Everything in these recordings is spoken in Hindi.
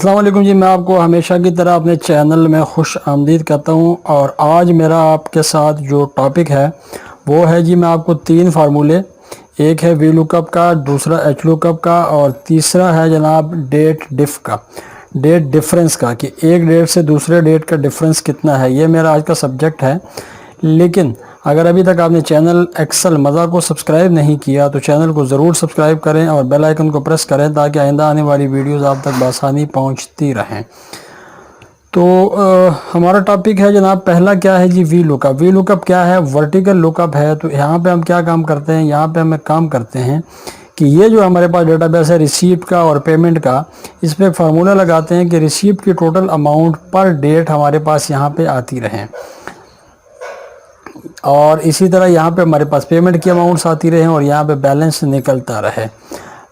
अस्सलाम वालेकुम जी। मैं आपको हमेशा की तरह अपने चैनल में खुश आमदीद कहता हूँ। और आज मेरा आपके साथ जो टॉपिक है वो है जी, मैं आपको 3 फार्मूले, एक है वी लुकअप का, दूसरा एच लुकअप का और तीसरा है जनाब डेट डिफरेंस का, कि एक डेट से दूसरे डेट का डिफरेंस कितना है। ये मेरा आज का सब्जेक्ट है। लेकिन अगर अभी तक आपने चैनल एक्सेल मज़ा को सब्सक्राइब नहीं किया तो चैनल को ज़रूर सब्सक्राइब करें और बेल आइकन को प्रेस करें ताकि आइंदा आने वाली वीडियोस आप तक बआसानी पहुंचती रहें। तो हमारा टॉपिक है जनाब, पहला क्या है जी, वी लुकअप। वी लुकअप क्या है? वर्टिकल लुकअप है। तो यहाँ पे हम क्या काम करते हैं, यहाँ पे हम एक काम करते हैं कि ये जो हमारे पास डेटाबेस है रिसीप्ट का और पेमेंट का, इस पर एक फार्मूला लगाते हैं कि रिसीप्ट की टोटल अमाउंट पर डेट हमारे पास यहाँ पे आती रहे और इसी तरह यहाँ पे हमारे पास पेमेंट की अमाउंट्स आती रहे और यहाँ पे बैलेंस निकलता रहे।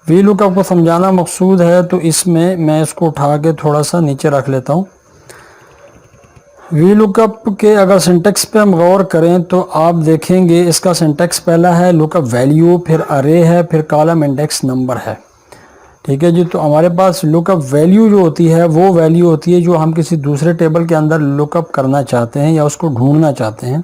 वी लुकअप को समझाना मकसूद है, तो इसमें मैं इसको उठा के थोड़ा सा नीचे रख लेता हूँ। वी लुकअप के अगर सिंटेक्स पे हम गौर करें तो आप देखेंगे इसका सिंटेक्स पहला है लुकअप वैल्यू, फिर अरे है, फिर कॉलम इंडेक्स नंबर है। ठीक है जी। तो हमारे पास लुकअप वैल्यू जो होती है वो वैल्यू होती है जो हम किसी दूसरे टेबल के अंदर लुकअप करना चाहते हैं या उसको ढूंढना चाहते हैं।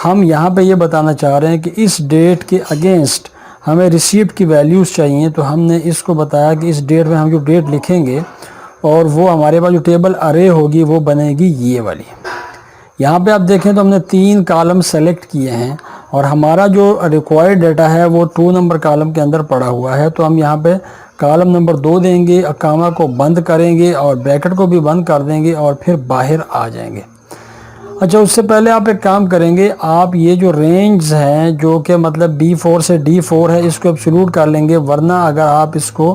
हम यहाँ पे ये बताना चाह रहे हैं कि इस डेट के अगेंस्ट हमें रिसीप्ट की वैल्यूज़ चाहिए। तो हमने इसको बताया कि इस डेट में हम जो डेट लिखेंगे और वो हमारे पास जो टेबल अरे होगी वो बनेगी ये वाली। यहाँ पे आप देखें तो हमने 3 कॉलम सेलेक्ट किए हैं और हमारा जो रिक्वायर्ड डाटा है वो 2 नंबर कॉलम के अंदर पड़ा हुआ है। तो हम यहाँ पे कॉलम नंबर 2 देंगे, कामा को बंद करेंगे और ब्रैकेट को भी बंद कर देंगे और फिर बाहर आ जाएंगे। अच्छा, उससे पहले आप एक काम करेंगे, आप ये जो रेंज हैं जो कि मतलब B4 से D4 है, इसको एब्सोल्यूट कर लेंगे, वरना अगर आप इसको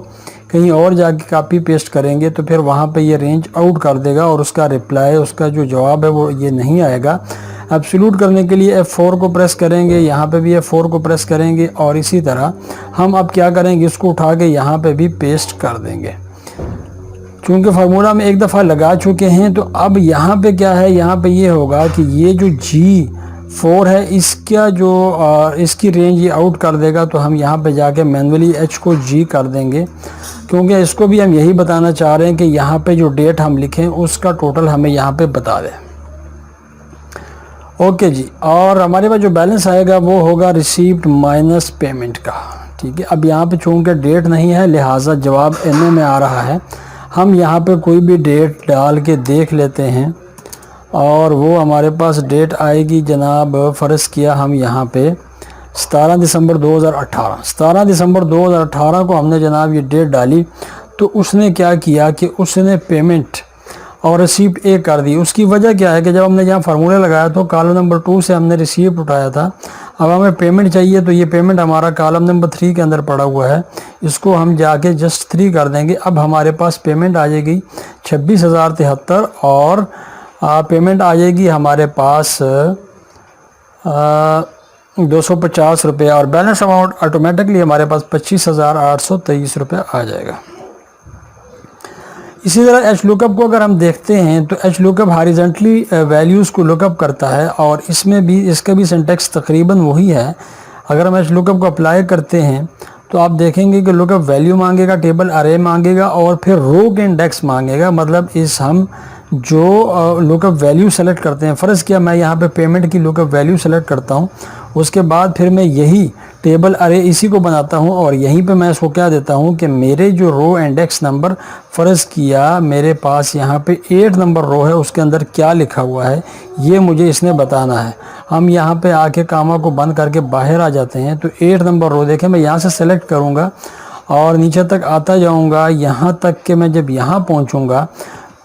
कहीं और जाके कॉपी पेस्ट करेंगे तो फिर वहाँ पे ये रेंज आउट कर देगा और उसका रिप्लाई, उसका जो जवाब है वो ये नहीं आएगा। एब्सोल्यूट करने के लिए F4 को प्रेस करेंगे, यहाँ पे भी F4 को प्रेस करेंगे और इसी तरह हम अब क्या करेंगे, इसको उठा के यहाँ पे भी पेस्ट कर देंगे। चूँकि फार्मूला में एक दफ़ा लगा चुके हैं तो अब यहाँ पे क्या है, यहाँ पे ये होगा कि ये जो G4 है इसका जो इसकी रेंज ये आउट कर देगा। तो हम यहाँ पे जाके मैन्युअली H को G कर देंगे, क्योंकि इसको भी हम यही बताना चाह रहे हैं कि यहाँ पे जो डेट हम लिखें उसका टोटल हमें यहाँ पे बता दें। ओके जी। और हमारे पास जो बैलेंस आएगा वो होगा रिसीप्ट माइनस पेमेंट का। ठीक है। अब यहाँ पे चूँकि डेट नहीं है लिहाजा जवाब NA में आ रहा है। हम यहाँ पे कोई भी डेट डाल के देख लेते हैं और वो हमारे पास डेट आएगी जनाब, फ़र्ज़ किया हम यहाँ पे 17 दिसंबर 2018। 17 दिसंबर 2018 को हमने जनाब ये डेट डाली। तो उसने क्या किया कि उसने पेमेंट और रिसीप्ट एक कर दी। उसकी वजह क्या है कि जब हमने यहाँ फार्मूला लगाया तो कॉलम नंबर 2 से हमने रिसीप्ट उठाया था। अब हमें पेमेंट चाहिए तो ये पेमेंट हमारा कॉलम नंबर 3 के अंदर पड़ा हुआ है, इसको हम जाके जस्ट 3 कर देंगे। अब हमारे पास पेमेंट आ जाएगी 26,073 और पेमेंट आ जाएगी हमारे पास 250 रुपये और बैलेंस अमाउंट ऑटोमेटिकली हमारे पास 25,823 रुपये आ जाएगा। इसी तरह एच लुकअप को अगर हम देखते हैं तो एच लुकअप हॉरिजॉन्टली वैल्यूज़ को लुकअप करता है और इसमें भी इसका भी सिंटेक्स तकरीबन वही है। अगर हम एच लुकअप को अप्लाई करते हैं तो आप देखेंगे कि लुकअप वैल्यू मांगेगा, टेबल अरे मांगेगा और फिर रो के इंडेक्स मांगेगा। मतलब इस हम जो लुकअप वैल्यू सेलेक्ट करते हैं, फ़र्ज़ किया मैं यहाँ पे पेमेंट की लुकअप वैल्यू सेलेक्ट करता हूँ, उसके बाद फिर मैं यही टेबल अरे इसी को बनाता हूँ और यहीं पे मैं इसको क्या देता हूँ कि मेरे जो रो इंडेक्स नंबर, फ़र्ज़ किया मेरे पास यहाँ पे 8 नंबर रो है, उसके अंदर क्या लिखा हुआ है ये मुझे इसने बताना है। हम यहाँ पे आके कामा को बंद करके बाहर आ जाते हैं। तो 8 नंबर रो देखें, मैं यहाँ से सेलेक्ट करूँगा और नीचे तक आता जाऊँगा, यहाँ तक कि मैं जब यहाँ पहुँचूँगा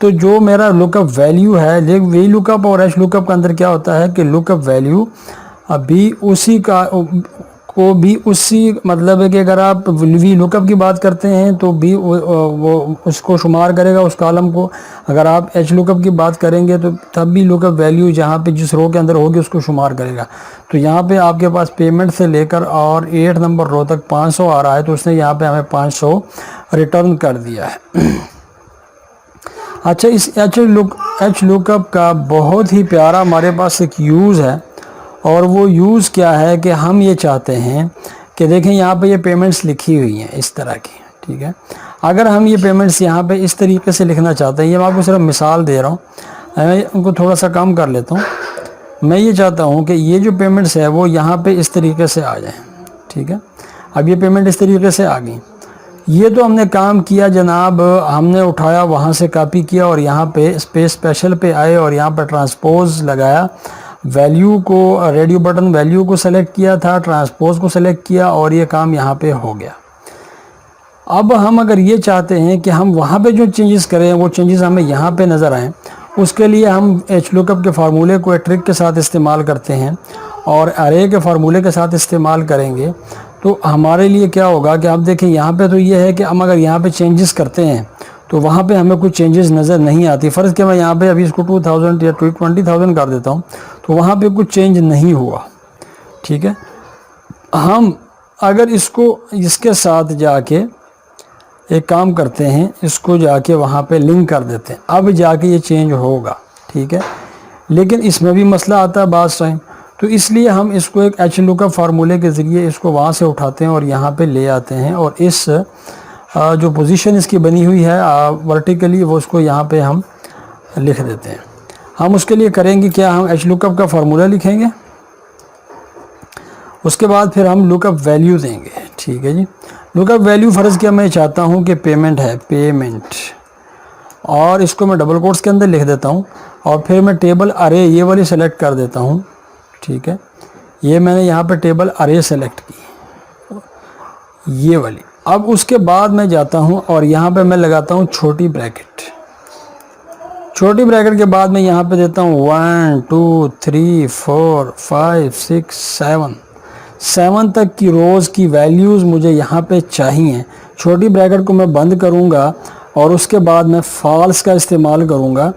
तो जो मेरा लुकअप वैल्यू है, लेकिन वी लुकअप और एच लुकअप के अंदर क्या होता है कि लुकअप वैल्यू अभी उसी का को भी उसी, मतलब है कि अगर आप वी लुकअप की बात करते हैं तो भी वो उसको शुमार करेगा उस कॉलम को। अगर आप एच लुकअप की बात करेंगे तो तब भी लुकअप वैल्यू जहाँ पे जिस रो के अंदर होगी उसको शुमार करेगा। तो यहाँ पे आपके पास पेमेंट से लेकर और 8 नंबर रो तक 500 आ रहा है, तो उसने यहाँ पे हमें 500 रिटर्न कर दिया है। अच्छा, इस एच लुकअप का बहुत ही प्यारा हमारे पास एक यूज़ है और वो यूज़ क्या है कि हम ये चाहते हैं कि देखें यहाँ पे ये पेमेंट्स लिखी हुई हैं इस तरह की। ठीक है। अगर हम ये पेमेंट्स यहाँ पे इस तरीके से लिखना चाहते हैं, ये मैं आपको सिर्फ मिसाल दे रहा हूँ, मैं उनको थोड़ा सा कम कर लेता हूँ। मैं ये चाहता हूँ कि ये जो पेमेंट्स है वो यहाँ पे इस तरीके से आ जाए, ठीक है। अब ये पेमेंट इस तरीके से आ गई। ये तो हमने काम किया जनाब, हमने उठाया वहाँ से कॉपी किया और यहाँ पे स्पेस स्पेशल पे आए और यहाँ पर ट्रांसपोज लगाया, वैल्यू को, रेडियो बटन वैल्यू को सेलेक्ट किया था, ट्रांसपोज को सेलेक्ट किया और ये काम यहाँ पे हो गया। अब हम अगर ये चाहते हैं कि हम वहाँ पे जो चेंजेस करें वो चेंजेस हमें यहाँ पे नज़र आएँ, उसके लिए हम एचलुकअप के फार्मूले को एक ट्रिक के साथ इस्तेमाल करते हैं और अरे के फार्मूले के साथ इस्तेमाल करेंगे। तो हमारे लिए क्या होगा कि आप देखें यहाँ पे तो ये है कि हम अगर यहाँ पे चेंजेस करते हैं तो वहाँ पे हमें कुछ चेंजेस नज़र नहीं आती। फ़र्ज़ कि मैं यहाँ पे अभी इसको 2000 या 20,000 कर देता हूँ तो वहाँ पे कुछ चेंज नहीं हुआ, ठीक है। हम अगर इसको इसके साथ जाके एक काम करते हैं, इसको जाके वहाँ पे लिंक कर देते हैं, अब जाके ये चेंज होगा, ठीक है। लेकिन इसमें भी मसला आता है बाज़ टाइम, तो इसलिए हम इसको एक एचलुकअप फार्मूले के ज़रिए इसको वहाँ से उठाते हैं और यहाँ पे ले आते हैं और इस जो पोजीशन इसकी बनी हुई है वर्टिकली, वो उसको यहाँ पे हम लिख देते हैं। हम उसके लिए करेंगे क्या, हम एचलुकअप का फार्मूला लिखेंगे, उसके बाद फिर हम लुकअप वैल्यू देंगे, ठीक है जी। लुकअप वैल्यू फ़र्ज़ किया मैं चाहता हूँ कि पेमेंट है, पेमेंट, और इसको मैं डबल कोट्स के अंदर लिख देता हूँ और फिर मैं टेबल अरे ये वाली सेलेक्ट कर देता हूँ, ठीक है। ये मैंने यहाँ पे टेबल अरे सेलेक्ट की, ये वाली। अब उसके बाद मैं जाता हूँ और यहाँ पे मैं लगाता हूँ छोटी ब्रैकेट। छोटी ब्रैकेट के बाद मैं यहाँ पे देता हूँ 1 2 3 4 5 6 7 तक की रोज़ की वैल्यूज़ मुझे यहाँ पे चाहिए। छोटी ब्रैकेट को मैं बंद करूँगा और उसके बाद मैं फॉल्स का इस्तेमाल करूँगा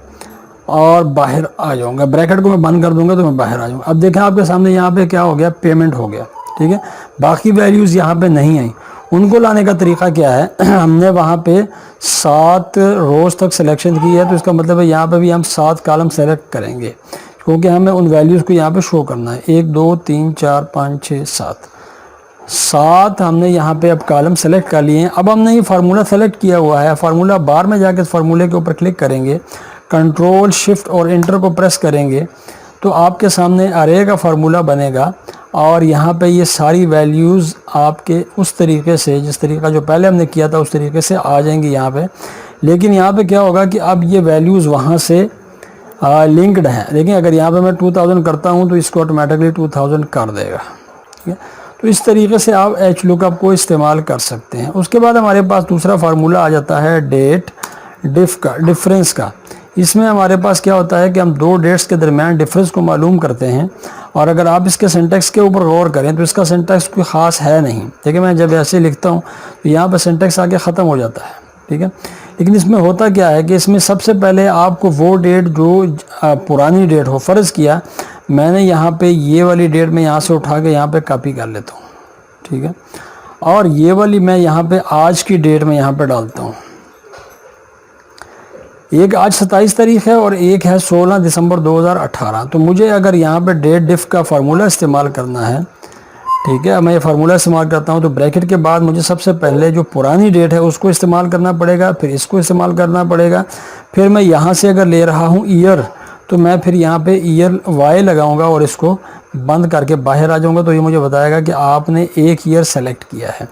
और बाहर आ जाऊँगा। ब्रैकेट को मैं बंद कर दूँगा तो मैं बाहर आ जाऊँगा। अब देखें आपके सामने यहाँ पे क्या हो गया, पेमेंट हो गया, ठीक है। बाकी वैल्यूज़ यहाँ पे नहीं आई। उनको लाने का तरीका क्या है, हमने वहाँ पे 7 रोज़ तक सिलेक्शन की है, तो इसका मतलब है यहाँ पे भी हम 7 कॉलम सेलेक्ट करेंगे क्योंकि हमें उन वैल्यूज़ को यहाँ पे शो करना है। 1 2 3 4 5 6 7 हमने यहाँ पे अब कॉलम सेलेक्ट कर लिए हैं। अब हमने ये फार्मूला सेलेक्ट किया हुआ है, फार्मूला बार में जाके इस फार्मूले के ऊपर क्लिक करेंगे, कंट्रोल शिफ्ट और इंटर को प्रेस करेंगे तो आपके सामने अरे का फार्मूला बनेगा और यहाँ पे ये सारी वैल्यूज़ आपके उस तरीके से, जिस तरीका जो पहले हमने किया था उस तरीके से आ जाएंगी यहाँ पे। लेकिन यहाँ पे क्या होगा कि अब ये वैल्यूज़ वहाँ से लिंक्ड हैं। लेकिन अगर यहाँ पे मैं 2000 करता हूँ तो इसको ऑटोमेटिकली 2000 कर देगा, ठीक है। तो इस तरीके से आप एचलुकअप को इस्तेमाल कर सकते हैं। उसके बाद हमारे पास दूसरा फार्मूला आ जाता है डेट डिफरेंस का। इसमें हमारे पास क्या होता है कि हम 2 डेट्स के दरमियान डिफरेंस को मालूम करते हैं और अगर आप इसके सिंटैक्स के ऊपर गौर करें तो इसका सिंटैक्स कोई ख़ास है नहीं। देखिए मैं जब ऐसे लिखता हूँ तो यहाँ पर सिंटैक्स आके ख़त्म हो जाता है, ठीक है। लेकिन इसमें होता क्या है कि इसमें सबसे पहले आपको वो डेट जो पुरानी डेट हो, फ़र्ज़ किया मैंने यहाँ पे ये वाली डेट में यहाँ से उठा के यहाँ पे कॉपी कर लेता हूँ, ठीक है, और ये वाली मैं यहाँ पे आज की डेट में यहाँ पे डालता हूँ। एक आज 27 तारीख है और एक है 16 दिसंबर 2018। तो मुझे अगर यहाँ पे डेट डिफ का फार्मूला इस्तेमाल करना है, ठीक है, मैं ये फार्मूला इस्तेमाल करता हूँ तो ब्रैकेट के बाद मुझे सबसे पहले जो पुरानी डेट है उसको इस्तेमाल करना पड़ेगा, फिर इसको इस्तेमाल करना पड़ेगा, फिर मैं यहाँ से अगर ले रहा हूँ ईयर तो मैं फिर यहाँ पे ईयर वाई लगाऊंगा और इसको बंद करके बाहर आ जाऊँगा। तो ये मुझे बताएगा कि आपने एक ईयर सेलेक्ट किया है।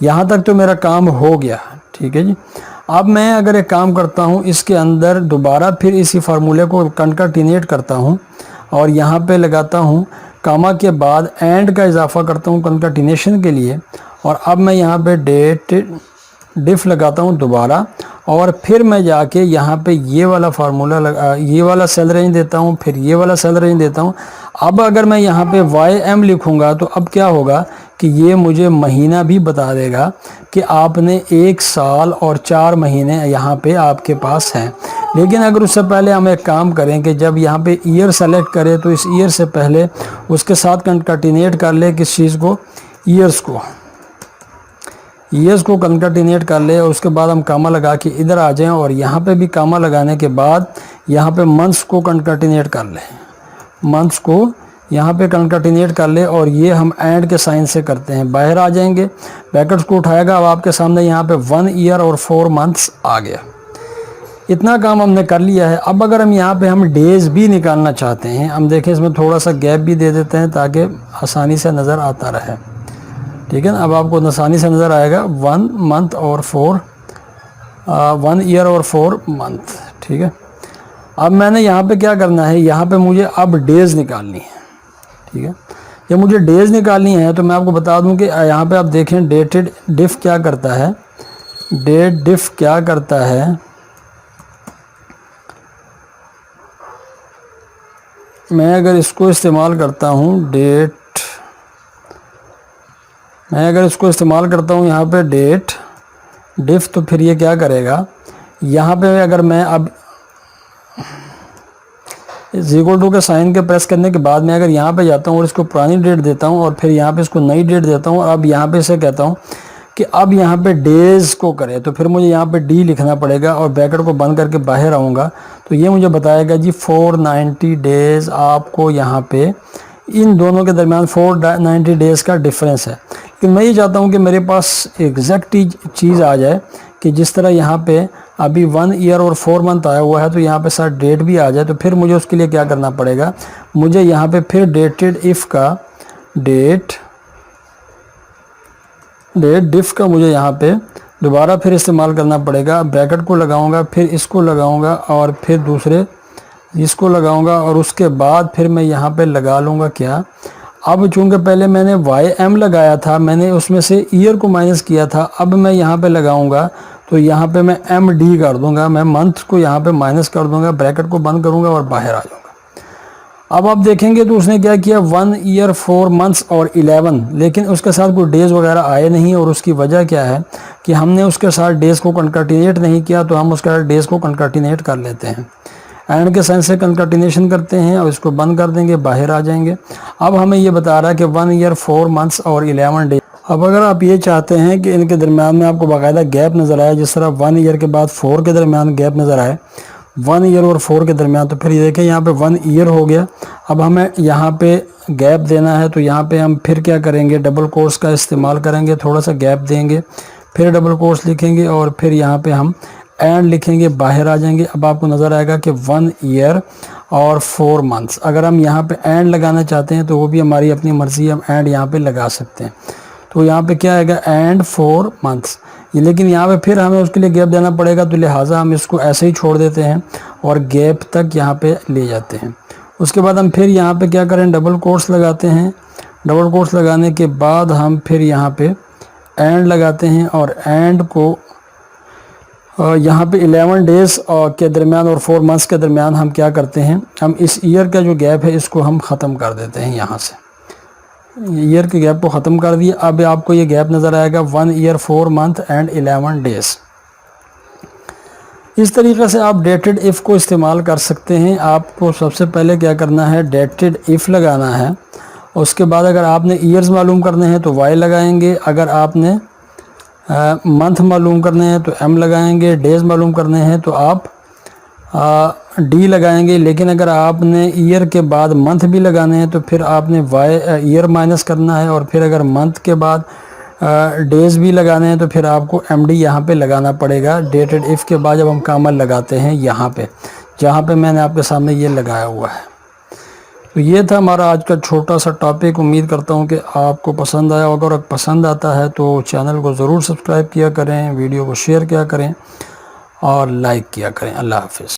यहाँ तक तो मेरा काम हो गया, ठीक है जी। अब मैं अगर एक काम करता हूँ, इसके अंदर दोबारा फिर इसी फार्मूले को कंकाटिनेट करता हूँ और यहाँ पे लगाता हूँ कामा के बाद एंड का इजाफा करता हूँ कंकाटिनेशन के लिए, और अब मैं यहाँ पे डेट डिफ लगाता हूँ दोबारा और फिर मैं जाके यहाँ पे ये वाला फार्मूला ये वाला सेल रेंज देता हूँ, फिर ये वाला सेल रेंज देता हूँ। अब अगर मैं यहाँ पे YM लिखूँगा तो अब क्या होगा कि ये मुझे महीना भी बता देगा कि आपने 1 साल और 4 महीने यहाँ पे आपके पास हैं। लेकिन अगर उससे पहले हम एक काम करें कि जब यहाँ पे ईयर सेलेक्ट करें तो इस ईयर से पहले उसके साथ कंकाटिनेट कर ले किस चीज़ को, ईयर्स को कंकाटिनेट कर ले और उसके बाद हम कामा लगा के इधर आ जाएं और यहाँ पे भी कामा लगाने के बाद यहाँ पे मंथ्स को कंकाटिनेट कर लें, मंथ्स को यहाँ पे कंकाटिनेट कर ले और ये हम एंड के साइन से करते हैं, बाहर आ जाएंगे, ब्रैकेट्स को उठाएगा। अब आपके सामने यहाँ पे 1 ईयर और 4 मंथ्स आ गया। इतना काम हमने कर लिया है। अब अगर हम यहाँ पे हम डेज़ भी निकालना चाहते हैं, हम देखें इसमें थोड़ा सा गैप भी दे देते हैं ताकि आसानी से नज़र आता रहे, ठीक है ना। अब आपको आसानी से नज़र आएगा 1 मंथ और 1 ईयर और 4 मंथ, ठीक है। अब मैंने यहाँ पे क्या करना है, यहाँ पे मुझे अब डेज़ निकालनी है, ठीक है। जब मुझे डेज़ निकालनी है तो मैं आपको बता दूं कि यहाँ पे आप देखें डेटेड डिफ क्या करता है। डेट डिफ क्या करता है, मैं अगर इसको इस्तेमाल करता हूँ यहाँ पे डेट डिफ, तो फिर ये क्या करेगा, यहाँ पे अगर मैं अब =2 के साइन के प्रेस करने के बाद मैं अगर यहाँ पे जाता हूँ और इसको पुरानी डेट देता हूँ और फिर यहाँ पे इसको नई डेट देता हूँ और अब यहाँ पे इसे कहता हूँ कि अब यहाँ पे डेज़ को करे, तो फिर मुझे यहाँ पे डी लिखना पड़ेगा और ब्रैकेट को बंद करके बाहर आऊँगा तो ये मुझे बताएगा जी 490 डेज़ आपको यहाँ पे इन दोनों के दरमियान 490 डेज़ का डिफरेंस है। लेकिन मैं ये चाहता हूँ कि मेरे पास एग्जैक्ट चीज़ आ जाए कि जिस तरह यहाँ पे अभी 1 ईयर और 4 मंथ आया हुआ है तो यहाँ पे साथ डेट भी आ जाए। तो फिर मुझे उसके लिए क्या करना पड़ेगा, मुझे यहाँ पे फिर डेटेड इफ़ का डेट डिफ का मुझे यहाँ पे दोबारा फिर इस्तेमाल करना पड़ेगा। ब्रैकेट को लगाऊंगा, फिर इसको लगाऊंगा और फिर दूसरे इसको लगाऊंगा और उसके बाद फिर मैं यहाँ पे लगा लूँगा क्या, अब चूँकि पहले मैंने YM लगाया था, मैंने उसमें से ईयर को माइनस किया था, अब मैं यहाँ पे लगाऊंगा तो यहाँ पे मैं MD कर दूंगा, मैं मंथ को यहाँ पे माइनस कर दूंगा, ब्रैकेट को बंद करूँगा और बाहर आ जाऊँगा। अब आप देखेंगे तो उसने क्या किया 1 ईयर 4 मंथ्स और 11, लेकिन उसके साथ कोई डेज़ वगैरह आए नहीं और उसकी वजह क्या है कि हमने उसके साथ डेज़ को कंकाटिनेट नहीं किया, तो हम उसके साथ डेज़ को कंकाटिनेट कर लेते हैं, एंड के साइन से कंकाटिनेशन करते हैं और इसको बंद कर देंगे, बाहर आ जाएंगे। अब हमें ये बता रहा है कि 1 ईयर 4 मंथ्स और 11 डेज। अब अगर आप ये चाहते हैं कि इनके दरमियान में आपको बाकायदा गैप नज़र आए, जिस तरह 1 ईयर के बाद 4 के दरमियान गैप नज़र आए, 1 ईयर और 4 के दरमियान, तो फिर ये देखें यहाँ पे 1 ईयर हो गया। अब हमें यहाँ पे गैप देना है तो यहाँ पे हम फिर क्या करेंगे, डबल कोट्स का इस्तेमाल करेंगे, थोड़ा सा गैप देंगे, फिर डबल कोट्स लिखेंगे और फिर यहाँ पे हम एंड लिखेंगे, बाहर आ जाएंगे। अब आपको नज़र आएगा कि 1 ईयर और 4 मंथ्स। अगर हम यहाँ पे एंड लगाना चाहते हैं तो वो भी हमारी अपनी मर्ज़ी, हम एंड यहाँ पे लगा सकते हैं। तो यहाँ पे क्या आएगा, एंड 4 मंथ्स। लेकिन यहाँ पे फिर हमें उसके लिए गैप देना पड़ेगा, तो लिहाजा हम इसको ऐसे ही छोड़ देते हैं और गैप तक यहाँ पे ले जाते हैं। उसके बाद हम फिर यहाँ पे क्या करें, डबल कोट्स लगाते हैं। डबल कोट्स लगाने के बाद हम फिर यहाँ पे एंड लगाते हैं और एंड को यहाँ पे 11 डेज़ के दरमियान और 4 मंथ्स के दरमियान हम क्या करते हैं, हम इस ईयर का जो गैप है इसको हम ख़त्म कर देते हैं। यहाँ से ईयर के गैप को ख़त्म कर दिया। अब आपको ये गैप नज़र आएगा 1 ईयर 4 मंथ एंड 11 डेज़। इस तरीक़े से आप डेटेड इफ़ को इस्तेमाल कर सकते हैं। आपको सबसे पहले क्या करना है, डेटेड इफ़ लगाना है। उसके बाद अगर आपने ईयर्स मालूम करने हैं तो Y लगाएंगे, अगर आपने मंथ मालूम करने हैं तो M लगाएंगे, डेज़ मालूम करने हैं तो आप D लगाएंगे। लेकिन अगर आपने ईयर के बाद मंथ भी लगाने हैं तो फिर आपने ईयर माइनस करना है, और फिर अगर मंथ के बाद डेज़ भी लगाने हैं तो फिर आपको MD यहाँ पे लगाना पड़ेगा। डेटेड इफ़ के बाद जब हम कामल लगाते हैं यहाँ पे, जहाँ पे मैंने आपके सामने ये लगाया हुआ है। तो ये था हमारा आज का छोटा सा टॉपिक। उम्मीद करता हूँ कि आपको पसंद आया होगा, और पसंद आता है तो चैनल को ज़रूर सब्सक्राइब किया करें, वीडियो को शेयर किया करें और लाइक किया करें। अल्लाह हाफ़िज़।